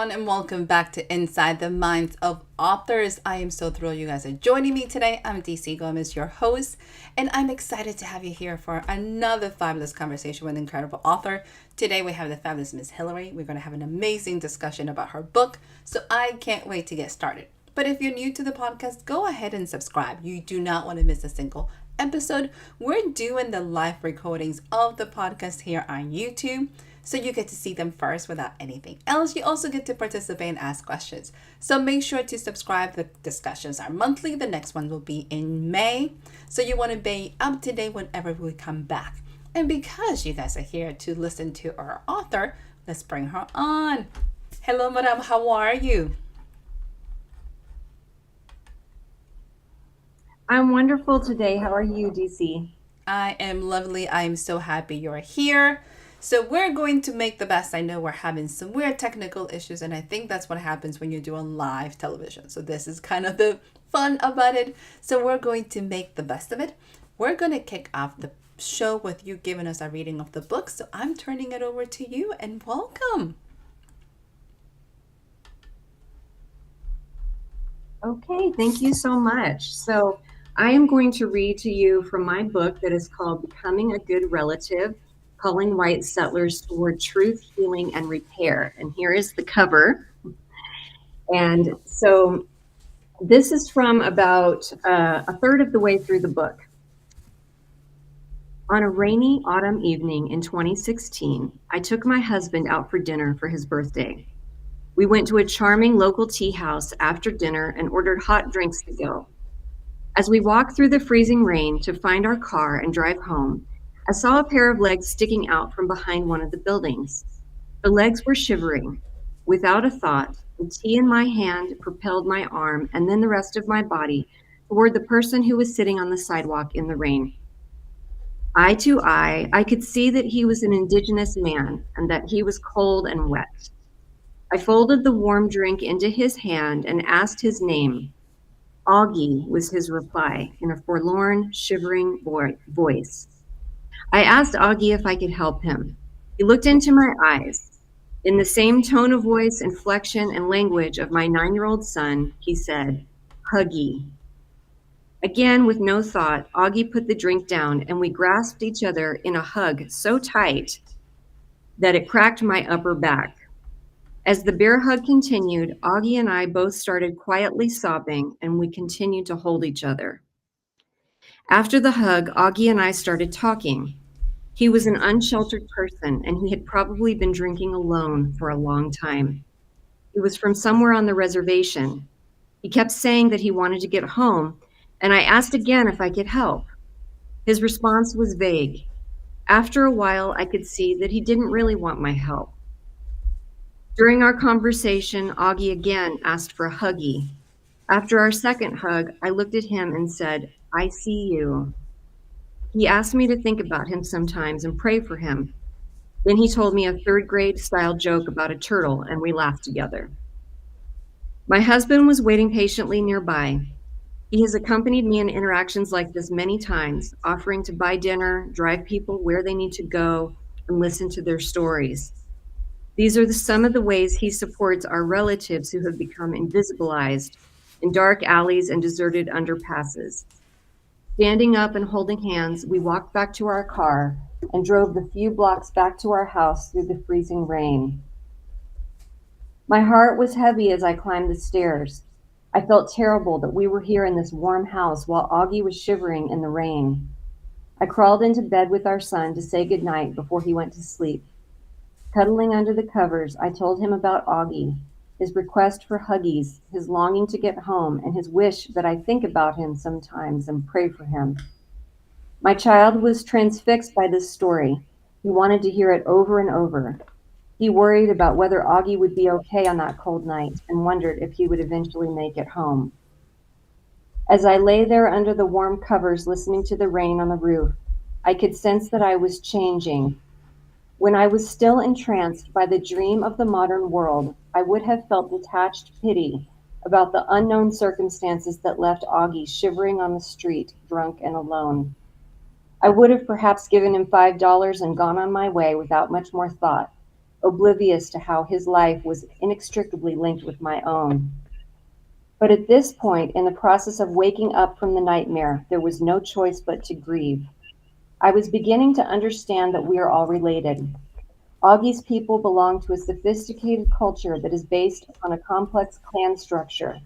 everyone, and welcome back to Inside the Minds of Authors. I am so thrilled you guys are joining me today. I'm DC Gomez, your host, and I'm excited to have you here for another fabulous conversation with an incredible author. Today we have the fabulous Miss Hilary. We're going to have an amazing discussion about her book, so I can't wait to get started. But if you're new to the podcast, go ahead and subscribe. You do not want to miss a single episode. We're doing the live recordings of the podcast here on YouTube, so you get to see them first without anything else. You also get to participate and ask questions. So make sure to subscribe. The discussions are monthly. The next one will be in May. So you want to be up to date whenever we come back. And because you guys are here to listen to our author, let's bring her on. Hello, madam. How are you? I'm wonderful today. How are you, DC? I am lovely. I am so happy you're here. So we're going to make the best. I know we're having some weird technical issues, and I think that's what happens when you're doing live television. So this is kind of the fun about it. So we're going to make the best of it. We're going to kick off the show with you giving us a reading of the book. So I'm turning it over to you, and welcome. Okay, thank you so much. So I am going to read to you from my book that is called Becoming a Good Relative, Calling White Settlers Toward Truth, Healing, and Repair. And here is the cover. And so this is from about a third of the way through the book. On a rainy autumn evening in 2016, I took my husband out for dinner for his birthday. We went to a charming local tea house after dinner and ordered hot drinks to go. As we walked through the freezing rain to find our car and drive home, I saw a pair of legs sticking out from behind one of the buildings. The legs were shivering. Without a thought, the tea in my hand propelled my arm and then the rest of my body toward the person who was sitting on the sidewalk in the rain. Eye to eye, I could see that he was an indigenous man and that he was cold and wet. I folded the warm drink into his hand and asked his name. Augie was his reply in a forlorn, shivering voice. I asked Augie if I could help him. He looked into my eyes. In the same tone of voice, inflection, and language of my 9-year-old son, he said, Huggy. Again, with no thought, Augie put the drink down and we grasped each other in a hug so tight that it cracked my upper back. As the bear hug continued, Augie and I both started quietly sobbing and we continued to hold each other. After the hug, Augie and I started talking. He was an unsheltered person and he had probably been drinking alone for a long time. He was from somewhere on the reservation. He kept saying that he wanted to get home, and I asked again if I could help. His response was vague. After a while, I could see that he didn't really want my help. During our conversation, Augie again asked for a huggy. After our second hug, I looked at him and said, I see you. He asked me to think about him sometimes and pray for him. Then he told me a third-grade style joke about a turtle, and we laughed together. My husband was waiting patiently nearby. He has accompanied me in interactions like this many times, offering to buy dinner, drive people where they need to go, and listen to their stories. These are some of the ways he supports our relatives who have become invisibilized in dark alleys and deserted underpasses. Standing up and holding hands, we walked back to our car and drove the few blocks back to our house through the freezing rain. My heart was heavy as I climbed the stairs. I felt terrible that we were here in this warm house while Augie was shivering in the rain. I crawled into bed with our son to say goodnight before he went to sleep. Cuddling under the covers, I told him about Augie, his request for huggies, his longing to get home, and his wish that I think about him sometimes and pray for him. My child was transfixed by this story. He wanted to hear it over and over. He worried about whether Augie would be okay on that cold night and wondered if he would eventually make it home. As I lay there under the warm covers listening to the rain on the roof, I could sense that I was changing. When I was still entranced by the dream of the modern world, I would have felt detached pity about the unknown circumstances that left Augie shivering on the street, drunk and alone. I would have perhaps given him $5 and gone on my way without much more thought. oblivious to how his life was inextricably linked with my own. But at this point, in the process of waking up from the nightmare, there was no choice but to grieve. I was beginning to understand that we are all related. Augie's people belong to a sophisticated culture that is based on a complex clan structure.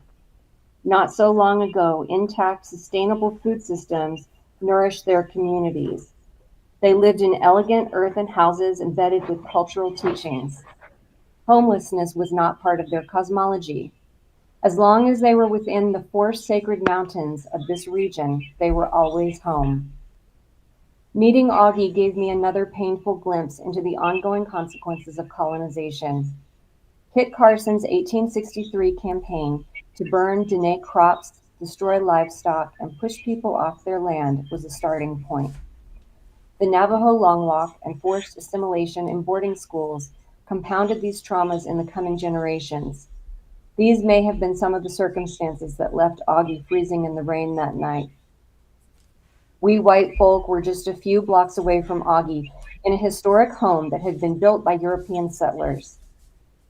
Not so long ago, intact, sustainable food systems nourished their communities. They lived in elegant earthen houses embedded with cultural teachings. Homelessness was not part of their cosmology. As long as they were within the four sacred mountains of this region, they were always home. Meeting Augie gave me another painful glimpse into the ongoing consequences of colonization. Kit Carson's 1863 campaign to burn Dene crops, destroy livestock, and push people off their land was a starting point. The Navajo Long Walk and forced assimilation in boarding schools compounded these traumas in the coming generations. These may have been some of the circumstances that left Augie freezing in the rain that night. We white folk were just a few blocks away from Augie in a historic home that had been built by European settlers.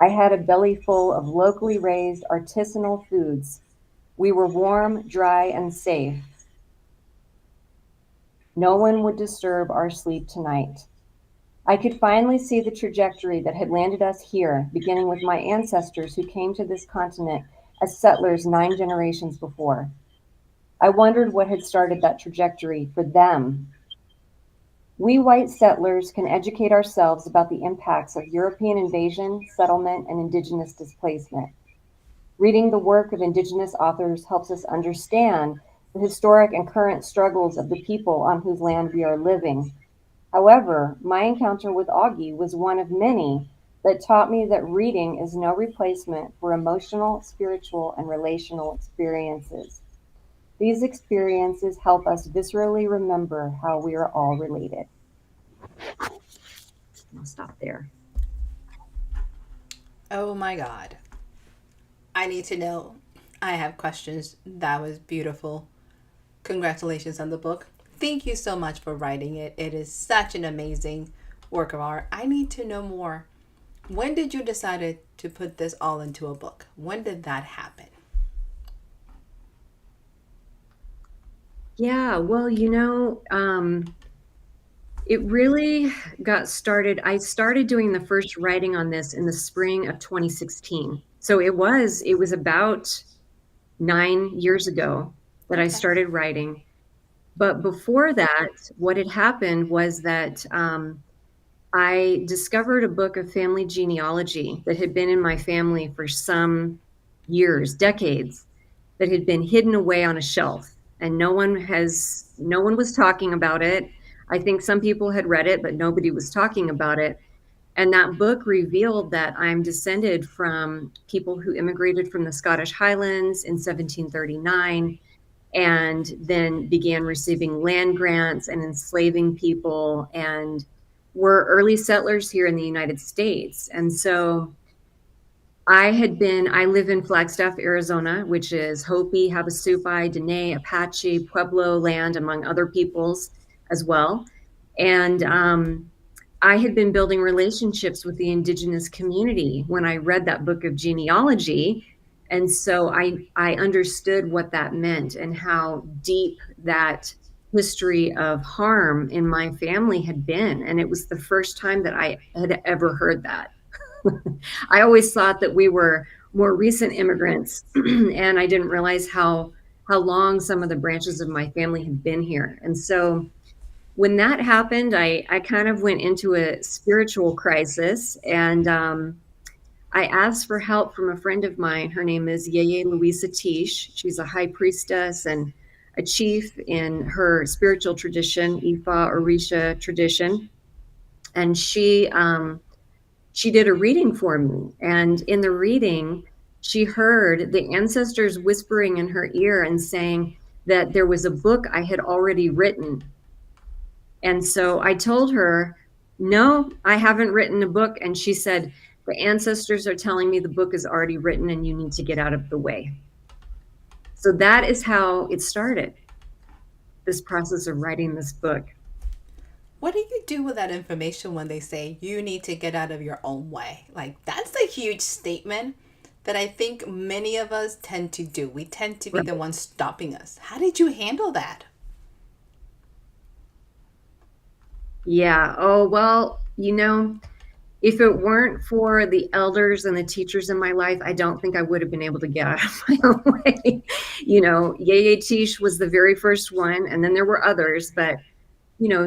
I had a belly full of locally raised artisanal foods. We were warm, dry, and safe. No one would disturb our sleep tonight. I could finally see the trajectory that had landed us here, beginning with my ancestors who came to this continent as settlers 9 generations before. I wondered what had started that trajectory for them. We white settlers can educate ourselves about the impacts of European invasion, settlement, and indigenous displacement. Reading the work of indigenous authors helps us understand the historic and current struggles of the people on whose land we are living. However, my encounter with Augie was one of many that taught me that reading is no replacement for emotional, spiritual, and relational experiences. These experiences help us viscerally remember how we are all related. I'll stop there. Oh my God. I need to know. I have questions. That was beautiful. Congratulations on the book. Thank you so much for writing it. It is such an amazing work of art. I need to know more. When did you decide to put this all into a book? When did that happen? Yeah, well, it really got started. I started doing the first writing on this in the spring of 2016. So it was about 9 years ago that I Okay. started writing. But before that, what had happened was that I discovered a book of family genealogy that had been in my family for some years, decades, that had been hidden away on a shelf, and no one was talking about it. I think some people had read it, but nobody was talking about it. And that book revealed that I'm descended from people who immigrated from the Scottish Highlands in 1739 and then began receiving land grants and enslaving people and were early settlers here in the United States. And so I live in Flagstaff, Arizona, which is Hopi, Havasupai, Dene, Apache, Pueblo land, among other peoples as well. And I had been building relationships with the indigenous community when I read that book of genealogy. And so I understood what that meant and how deep that history of harm in my family had been. And it was the first time that I had ever heard that. I always thought that we were more recent immigrants, and I didn't realize how long some of the branches of my family had been here. And so when that happened, I kind of went into a spiritual crisis, and I asked for help from a friend of mine. Her name is Yeye Louisa Tish. She's a high priestess and a chief in her spiritual tradition, Ifa Orisha tradition. And she did a reading for me. And in the reading, she heard the ancestors whispering in her ear and saying that there was a book I had already written. And so I told her, no, I haven't written a book. And she said, the ancestors are telling me the book is already written and you need to get out of the way. So that is how it started, this process of writing this book. What do you do with that information when they say you need to get out of your own way? Like, that's a huge statement that I think many of us tend to do. We tend to be the Right. ones stopping us. How did you handle that? Yeah. Oh, well, if it weren't for the elders and the teachers in my life, I don't think I would have been able to get out of my own way. Yaya Tish was the very first one, and then there were others, but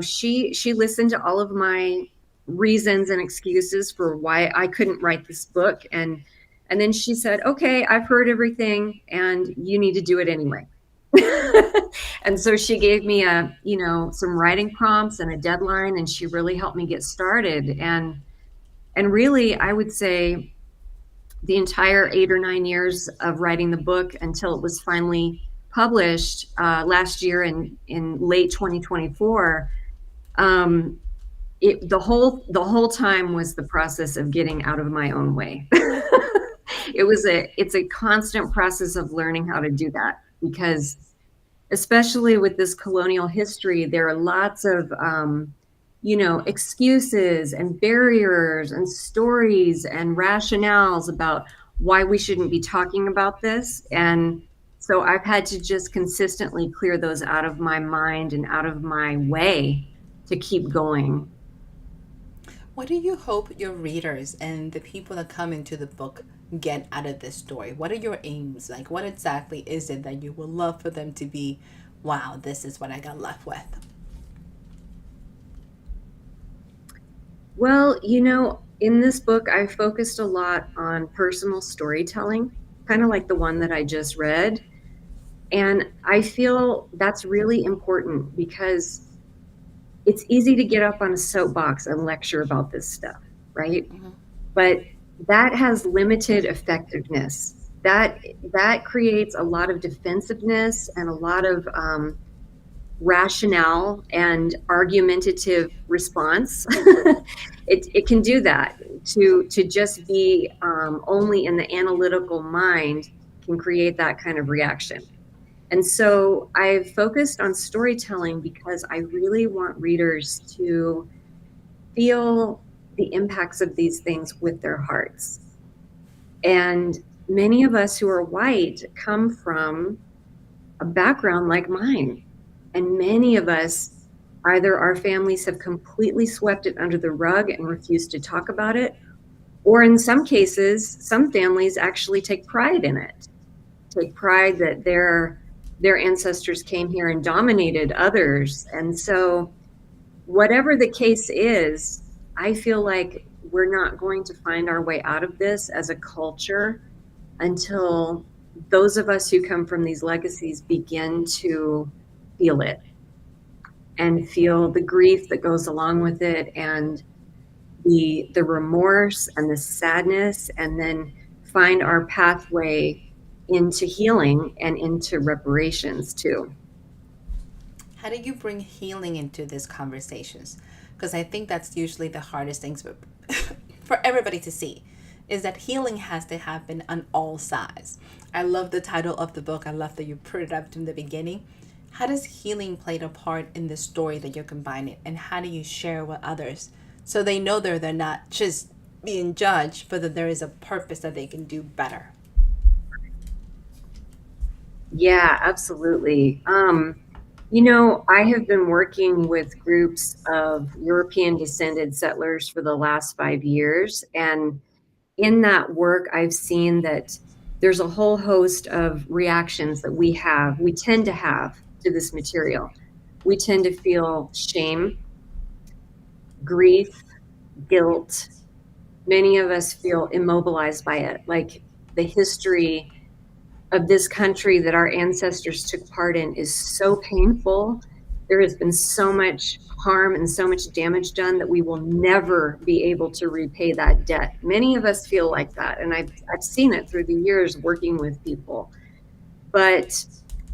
she listened to all of my reasons and excuses for why I couldn't write this book, and then she said, "Okay, I've heard everything, and you need to do it anyway." And so she gave me some writing prompts and a deadline, and she really helped me get started. And really, I would say the entire 8 or 9 years of writing the book until it was finally published last year in late 2024. Um, the whole time was the process of getting out of my own way. It's a constant process of learning how to do that, because especially with this colonial history, there are lots of excuses and barriers and stories and rationales about why we shouldn't be talking about this. And so I've had to just consistently clear those out of my mind and out of my way to keep going. What do you hope your readers and the people that come into the book get out of this story? What are your aims? Like, what exactly is it that you would love for them to be? Wow, this is what I got left with. Well, in this book, I focused a lot on personal storytelling, kind of like the one that I just read. And I feel that's really important because it's easy to get up on a soapbox and lecture about this stuff, right? Mm-hmm. But that has limited effectiveness. That creates a lot of defensiveness and a lot of rationale and argumentative response. It can do that. To just be only in the analytical mind can create that kind of reaction. And so I've focused on storytelling because I really want readers to feel the impacts of these things with their hearts. And many of us who are white come from a background like mine. And many of us, either our families have completely swept it under the rug and refused to talk about it, or in some cases, some families actually take pride in it, take pride that their ancestors came here and dominated others. And so whatever the case is, I feel like we're not going to find our way out of this as a culture until those of us who come from these legacies begin to feel it and feel the grief that goes along with it, and the remorse and the sadness, and then find our pathway into healing and into reparations too. How do you bring healing into these conversations? Because I think that's usually the hardest things for everybody to see, is that healing has to happen on all sides. I love the title of the book. I love that you put it up from the beginning. How does healing play a part in the story that you're combining? And how do you share with others so they know they're not just being judged, but that there is a purpose that they can do better? Yeah, absolutely. I have been working with groups of European descended settlers for the last 5 years. And in that work, I've seen that there's a whole host of reactions that we tend to have to this material. We tend to feel shame, grief, guilt. Many of us feel immobilized by it, like the history of this country that our ancestors took part in is so painful. There has been so much harm and so much damage done that we will never be able to repay that debt. Many of us feel like that, and I've seen it through the years working with people. But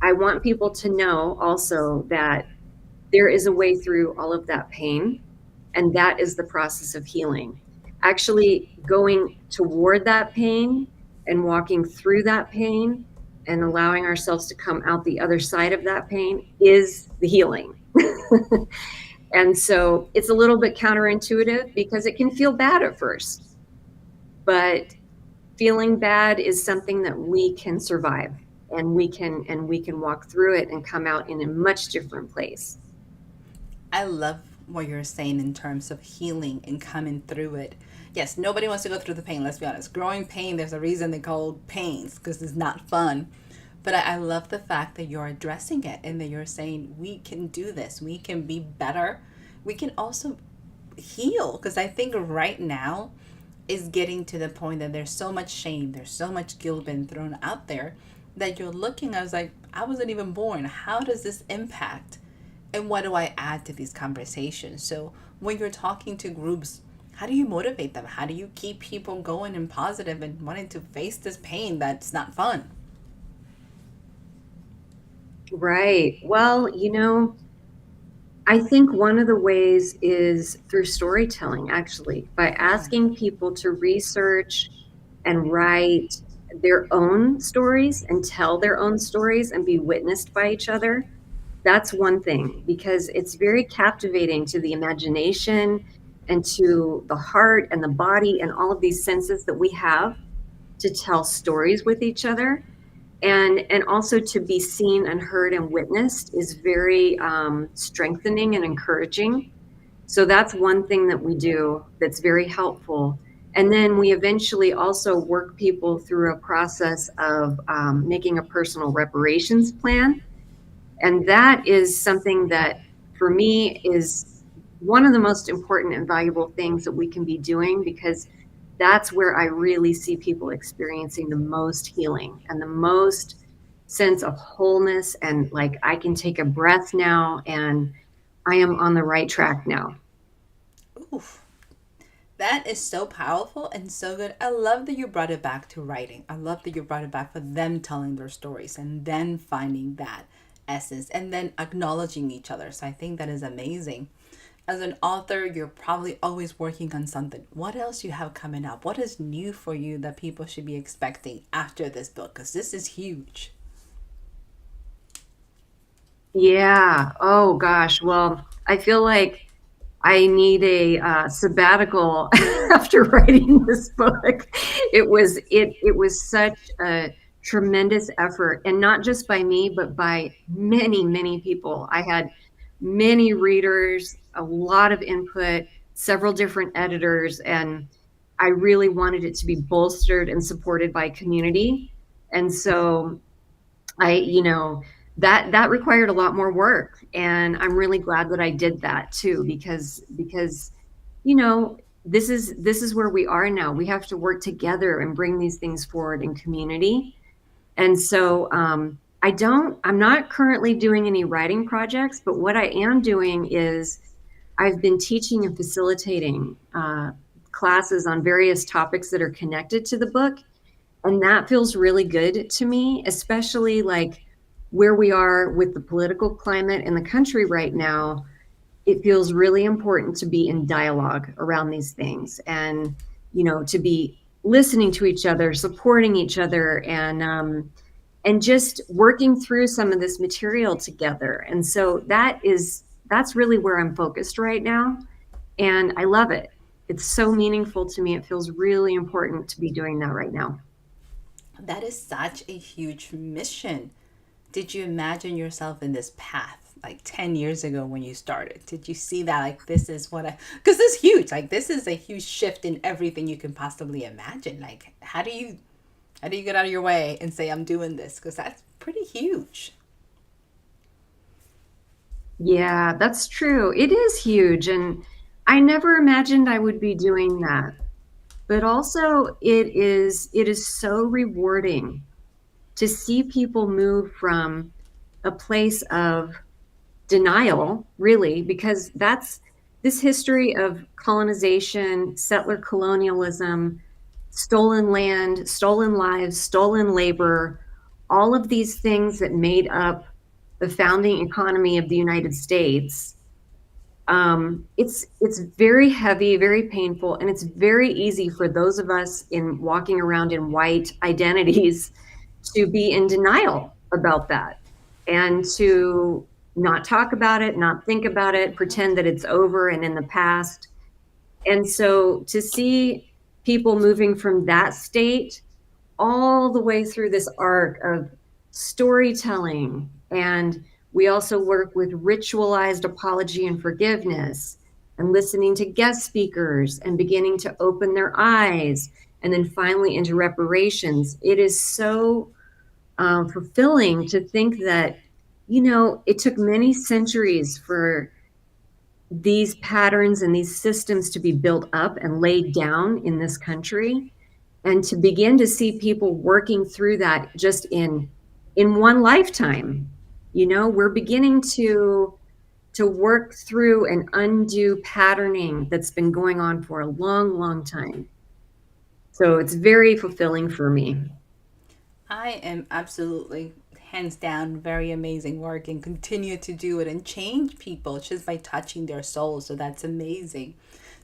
I want people to know also that there is a way through all of that pain, and that is the process of healing. Actually going toward that pain and walking through that pain and allowing ourselves to come out the other side of that pain is the healing. And so it's a little bit counterintuitive because it can feel bad at first, but feeling bad is something that we can survive, and we can walk through it and come out in a much different place. I love what you're saying in terms of healing and coming through it. Yes, nobody wants to go through the pain, let's be honest. Growing pain, there's a reason they call pains because it's not fun. But I love the fact that you're addressing it and that you're saying, we can do this, we can be better. We can also heal because I think right now is getting to the point that there's so much shame, there's so much guilt being thrown out there that you're looking, I was like, I wasn't even born. How does this impact? And what do I add to these conversations? So when you're talking to groups, how do you motivate them? How do you keep people going and positive and wanting to face this pain that's not fun? Right. Well, I think one of the ways is through storytelling, actually, by Yeah. asking people to research and write their own stories and tell their own stories and be witnessed by each other. That's one thing, because it's very captivating to the imagination and to the heart and the body and all of these senses that we have to tell stories with each other. And also to be seen and heard and witnessed is very strengthening and encouraging. So that's one thing that we do that's very helpful. And then we eventually also work people through a process of making a personal reparations plan. And that is something that, for me, is one of the most important and valuable things that we can be doing, because that's where I really see people experiencing the most healing and the most sense of wholeness. And like, I can take a breath now and I am on the right track now. Oof. That is so powerful and so good. I love that you brought it back to writing. I love that you brought it back for them telling their stories and then finding that essence and then acknowledging each other. So I think that is amazing. As an author, you're probably always working on something. What else you have coming up? What is new for you that people should be expecting after this book? Because this is huge. Yeah. Oh gosh. Well, I feel like I need a sabbatical after writing this book. It was such a tremendous effort, and not just by me, but by many, many people. I had many readers, a lot of input, several different editors, and I really wanted it to be bolstered and supported by community. And so that required a lot more work, and I'm really glad that I did that too, because you know this is where we are now. We have to work together and bring these things forward in community. And so I'm not currently doing any writing projects, but what I am doing is I've been teaching and facilitating classes on various topics that are connected to the book, and that feels really good to me, especially like where we are with the political climate in the country right now. It feels really important to be in dialogue around these things, and, to be listening to each other, supporting each other, and just working through some of this material together. And so that's really where I'm focused right now. And I love it. It's so meaningful to me. It feels really important to be doing that right now. That is such a huge mission. Did you imagine yourself in this path like 10 years ago when you started? Did you see that like this is what I, because this is huge. Like this is a huge shift in everything you can possibly imagine. Like how do you get out of your way and say I'm doing this? Because that's pretty huge. Yeah, that's true. It is huge. And I never imagined I would be doing that. But also it is so rewarding to see people move from a place of denial, really, because that's this history of colonization, settler colonialism, stolen land, stolen lives, stolen labor, all of these things that made up the founding economy of the United States. It's very heavy, very painful, and it's very easy for those of us in walking around in white identities to be in denial about that, and to not talk about it, not think about it, pretend that it's over and in the past. And so to see people moving from that state all the way through this arc of storytelling, and we also work with ritualized apology and forgiveness, and listening to guest speakers and beginning to open their eyes, and then finally into reparations. It is so fulfilling to think that, it took many centuries for these patterns and these systems to be built up and laid down in this country, and to begin to see people working through that just in one lifetime. We're beginning to work through and undo patterning that's been going on for a long, long time. So it's very fulfilling for me. I am absolutely, hands down, very amazing work and continue to do it and change people just by touching their souls. So that's amazing.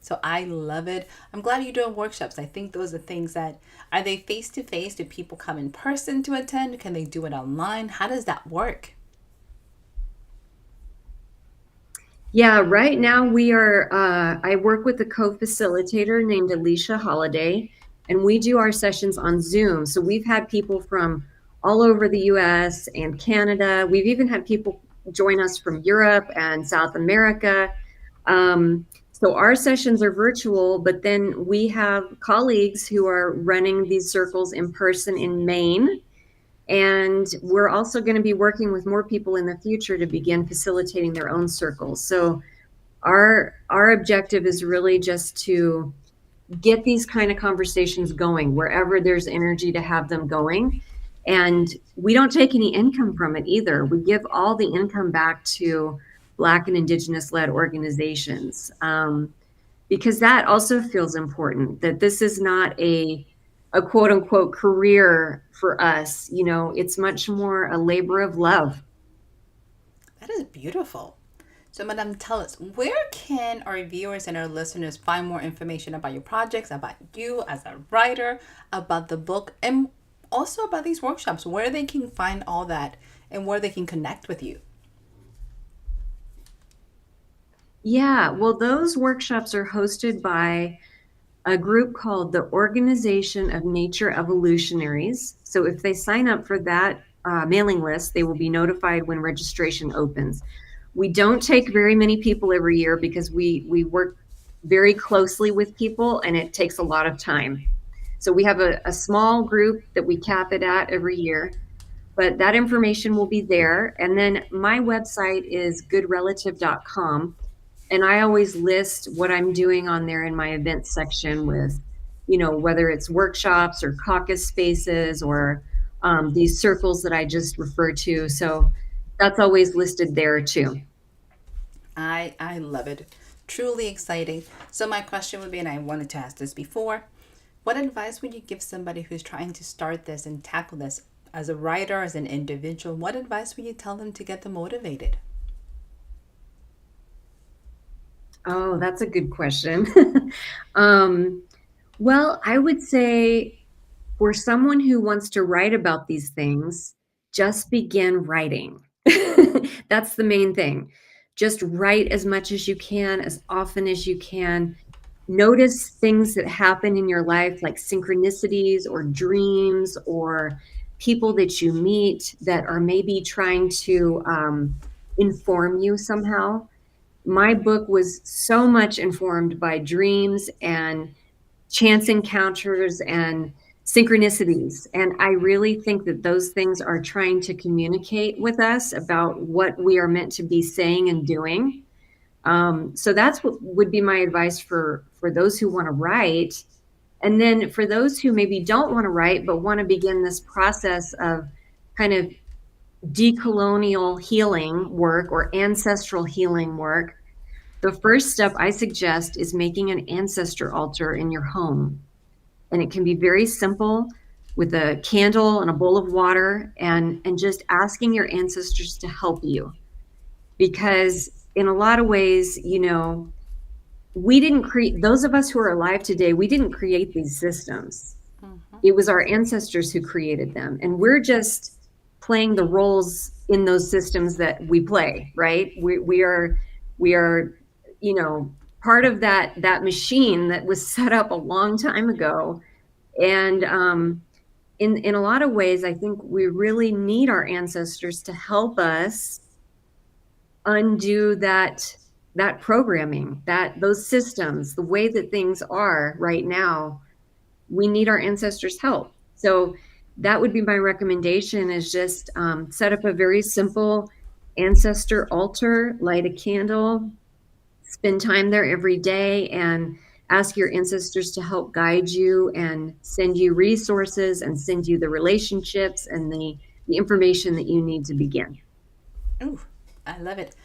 So I love it. I'm glad you're doing workshops. I think those are things that, are they face to face? Do people come in person to attend? Can they do it online? How does that work? Yeah, right now I work with a co-facilitator named Alicia Holiday, and we do our sessions on Zoom. So we've had people from all over the US and Canada. We've even had people join us from Europe and South America. So our sessions are virtual, but then we have colleagues who are running these circles in person in Maine. And we're also going to be working with more people in the future to begin facilitating their own circles. So our objective is really just to get these kind of conversations going wherever there's energy to have them going. And we don't take any income from it either. We give all the income back to Black and Indigenous led organizations, because that also feels important, that this is not a quote unquote career for us. It's much more a labor of love. That is beautiful. So, Madam, tell us, where can our viewers and our listeners find more information about your projects, about you as a writer, about the book, and also about these workshops, where they can find all that and where they can connect with you? Yeah, well, those workshops are hosted by a group called the Organization of Nature Evolutionaries. So if they sign up for that mailing list, they will be notified when registration opens. We don't take very many people every year because we work very closely with people and it takes a lot of time. So we have a small group that we cap it at every year, but that information will be there. And then my website is goodrelative.com. And I always list what I'm doing on there in my events section with, whether it's workshops or caucus spaces or these circles that I just referred to. So that's always listed there too. I love it. Truly exciting. So my question would be, and I wanted to ask this before, what advice would you give somebody who's trying to start this and tackle this as a writer, as an individual? What advice would you tell them to get them motivated? Oh, that's a good question. Well, I would say for someone who wants to write about these things, just begin writing. That's the main thing. Just write as much as you can, as often as you can. Notice things that happen in your life, like synchronicities or dreams or people that you meet that are maybe trying to inform you somehow. My book was so much informed by dreams and chance encounters and synchronicities. And I really think that those things are trying to communicate with us about what we are meant to be saying and doing. So that's what would be my advice for those who want to write. And then for those who maybe don't want to write, but want to begin this process of kind of decolonial healing work or ancestral healing work, the first step I suggest is making an ancestor altar in your home. And it can be very simple with a candle and a bowl of water and just asking your ancestors to help you. Because in a lot of ways, we didn't create, those of us who are alive today, we didn't create these systems. It was our ancestors who created them. And we're just playing the roles in those systems that we play, right? We are, you know, part of that machine that was set up a long time ago. And in a lot of ways, I think we really need our ancestors to help us undo that programming, that those systems, the way that things are right now. We need our ancestors' help. So that would be my recommendation: is just set up a very simple ancestor altar, light a candle, spend time there every day, and ask your ancestors to help guide you and send you resources and send you the relationships and the information that you need to begin. Ooh, I love it.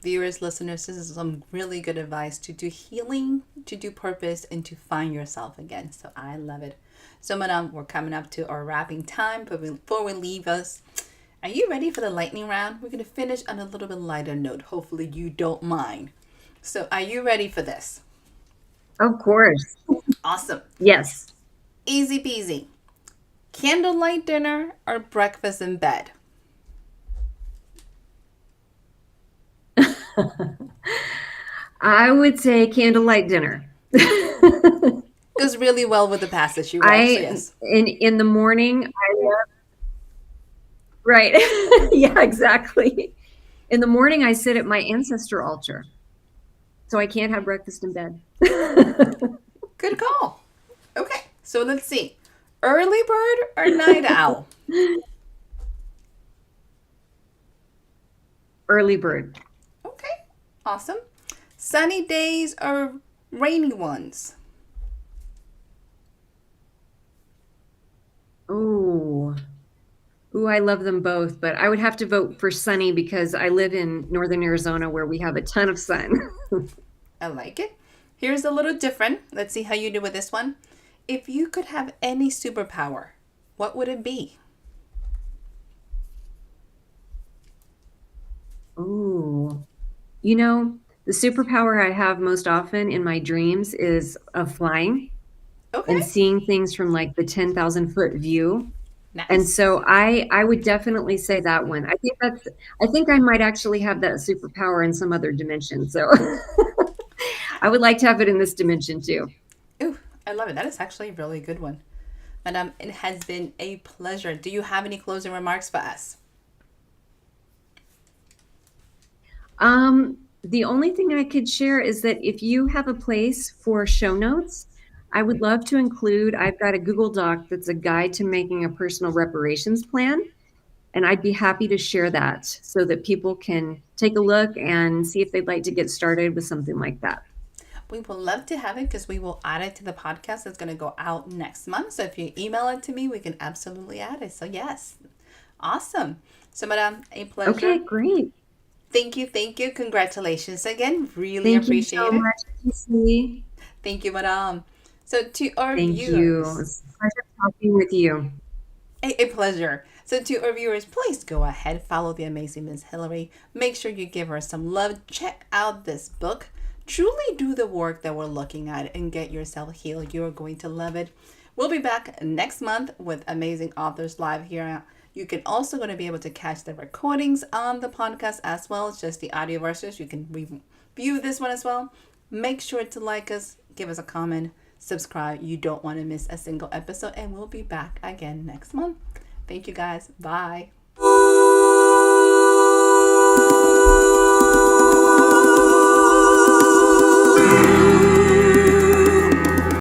Viewers, listeners, this is some really good advice to do healing, to do purpose, and to find yourself again. So I love it. So, madam, we're coming up to our wrapping time, but before we leave us, are you ready for the lightning round? We're going to finish on a little bit lighter note. Hopefully you don't mind. So are you ready for this? Of course. Awesome. Yes. Easy peasy. Candlelight dinner or breakfast in bed? I would say candlelight dinner. Goes really well with the passage you read, so I yes. in the morning, I love, right. Yeah, exactly. In the morning, I sit at my ancestor altar, so I can't have breakfast in bed. Good call. Okay, so let's see. Early bird or night owl? Early bird. Okay, awesome. Sunny days or rainy ones? Oh, ooh, I love them both, but I would have to vote for sunny because I live in northern Arizona where we have a ton of sun. I like it. Here's a little different. Let's see how you do with this one. If you could have any superpower, what would it be? Ooh, you know, the superpower I have most often in my dreams is of flying and Okay, seeing things from like the 10,000-foot view. And nice. so I would definitely say that one. I think I might actually have that superpower in some other dimension. So I would like to have it in this dimension too. Ooh, I love it. That is actually a really good one. Madam, it has been a pleasure. Do you have any closing remarks for us? The only thing I could share is that if you have a place for show notes, I would love to include, I've got a Google Doc that's a guide to making a personal reparations plan. And I'd be happy to share that so that people can take a look and see if they'd like to get started with something like that. We would love to have it because we will add it to the podcast that's going to go out next month. So if you email it to me, we can absolutely add it. So, yes, awesome. So, Madam, a Okay, pleasure. great. Thank you. Thank you. Congratulations again. Really Thank you appreciate so it. much, TC. Thank you, Madam. So, to our Thank you. viewers, It's a pleasure talking with you. a pleasure. So, to our viewers, please go ahead, follow the amazing Miss Hilary. Make sure you give her some love. Check out this book. Truly do the work that we're looking at and get yourself healed. You're going to love it. We'll be back next month with amazing authors live here. You can also going to be able to catch the recordings on the podcast as well. It's just the audio versions. You can review this one as well. Make sure to like us, give us a comment, subscribe. You don't want to miss a single episode, and we'll be back again next month. Thank you guys. Bye.